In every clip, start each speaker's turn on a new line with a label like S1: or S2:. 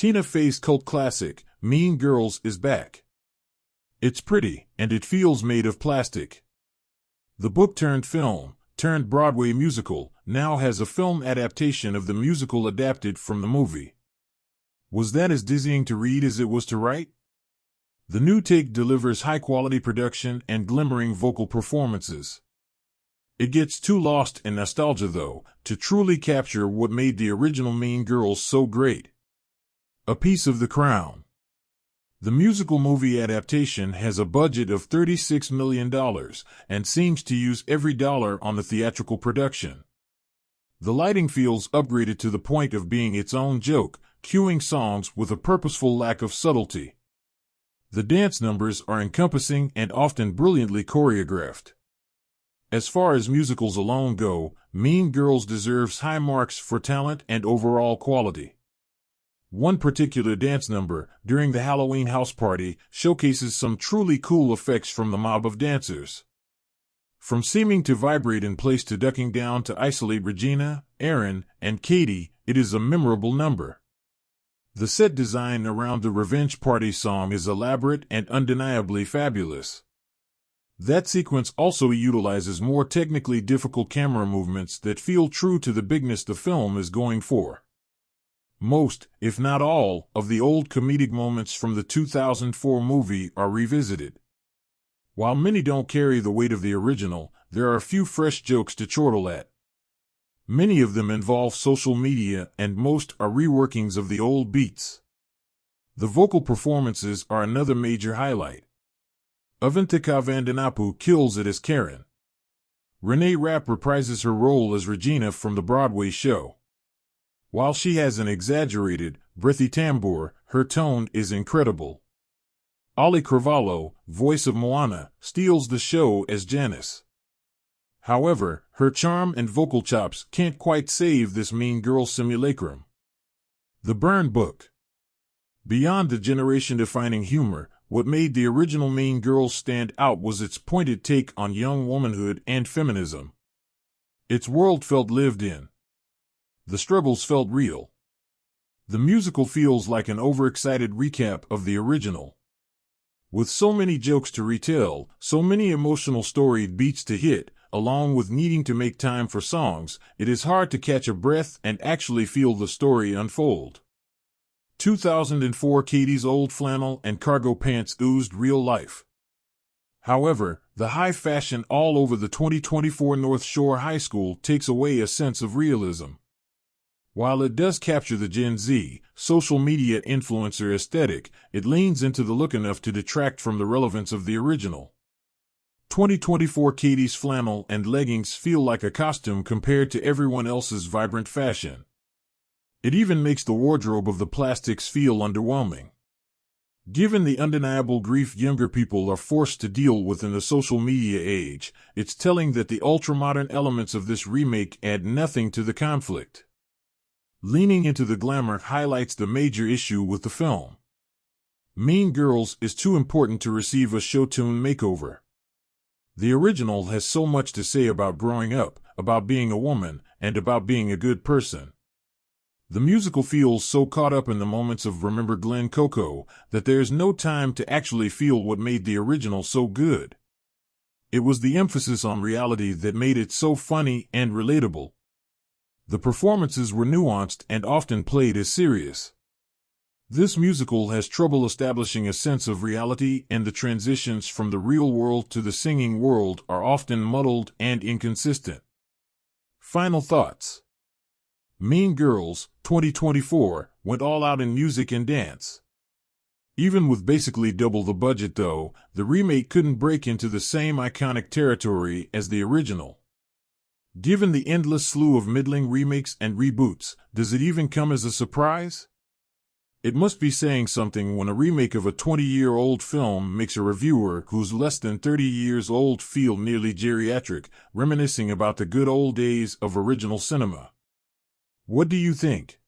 S1: Tina Fey's cult classic, Mean Girls, is back. It's pretty, and it feels made of plastic. The book turned film, turned Broadway musical, now has a film adaptation of the musical adapted from the movie. Was that as dizzying to read as it was to write? The new take delivers high-quality production and glimmering vocal performances. It gets too lost in nostalgia, though, to truly capture what made the original Mean Girls so great. A Piece of the Crown. The musical movie adaptation has a budget of $36 million and seems to use every dollar on the theatrical production. The lighting feels upgraded to the point of being its own joke, cueing songs with a purposeful lack of subtlety. The dance numbers are encompassing and often brilliantly choreographed. As far as musicals alone go, Mean Girls deserves high marks for talent and overall quality. One particular dance number, during the Halloween house party, showcases some truly cool effects from the mob of dancers. From seeming to vibrate in place to ducking down to isolate Regina, Aaron, and Katie, it is a memorable number. The set design around the Revenge Party song is elaborate and undeniably fabulous. That sequence also utilizes more technically difficult camera movements that feel true to the bigness the film is going for. Most, if not all, of the old comedic moments from the 2004 movie are revisited. While many don't carry the weight of the original, there are a few fresh jokes to chortle at. Many of them involve social media, and most are reworkings of the old beats. The vocal performances are another major highlight. Avantika Vandanapu kills it as Karen. Renee Rapp reprises her role as Regina from the Broadway show. While she has an exaggerated, breathy timbre, her tone is incredible. Ali Cravalho, voice of Moana, steals the show as Janice. However, her charm and vocal chops can't quite save this Mean Girl simulacrum. The Burn Book. Beyond the generation-defining humor, what made the original Mean Girls stand out was its pointed take on young womanhood and feminism. Its world felt lived in. The struggles felt real. The musical feels like an overexcited recap of the original. With so many jokes to retell, so many emotional story beats to hit, along with needing to make time for songs, it is hard to catch a breath and actually feel the story unfold. 2004 Katie's old flannel and cargo pants oozed real life. However, the high fashion all over the 2024 North Shore High School takes away a sense of realism. While it does capture the Gen Z, social media influencer aesthetic, it leans into the look enough to detract from the relevance of the original. 2024 Katie's flannel and leggings feel like a costume compared to everyone else's vibrant fashion. It even makes the wardrobe of the plastics feel underwhelming. Given the undeniable grief younger people are forced to deal with in the social media age, it's telling that the ultra-modern elements of this remake add nothing to the conflict. Leaning into the glamour highlights the major issue with the film. Mean Girls is too important to receive a show-tune makeover. The original has so much to say about growing up, about being a woman, and about being a good person. The musical feels so caught up in the moments of Remember Glen Coco that there's no time to actually feel what made the original so good. It was the emphasis on reality that made it so funny and relatable. The performances were nuanced and often played as serious. This musical has trouble establishing a sense of reality, and the transitions from the real world to the singing world are often muddled and inconsistent. Final thoughts. Mean Girls, 2024, went all out in music and dance. Even with basically double the budget, though, the remake couldn't break into the same iconic territory as the original. Given the endless slew of middling remakes and reboots, does it even come as a surprise? It must be saying something when a remake of a 20-year-old film makes a reviewer who's less than 30 years old feel nearly geriatric, reminiscing about the good old days of original cinema. What do you think?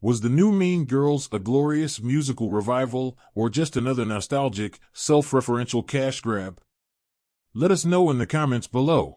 S1: Was the new Mean Girls a glorious musical revival, or just another nostalgic, self-referential cash grab? Let us know in the comments below.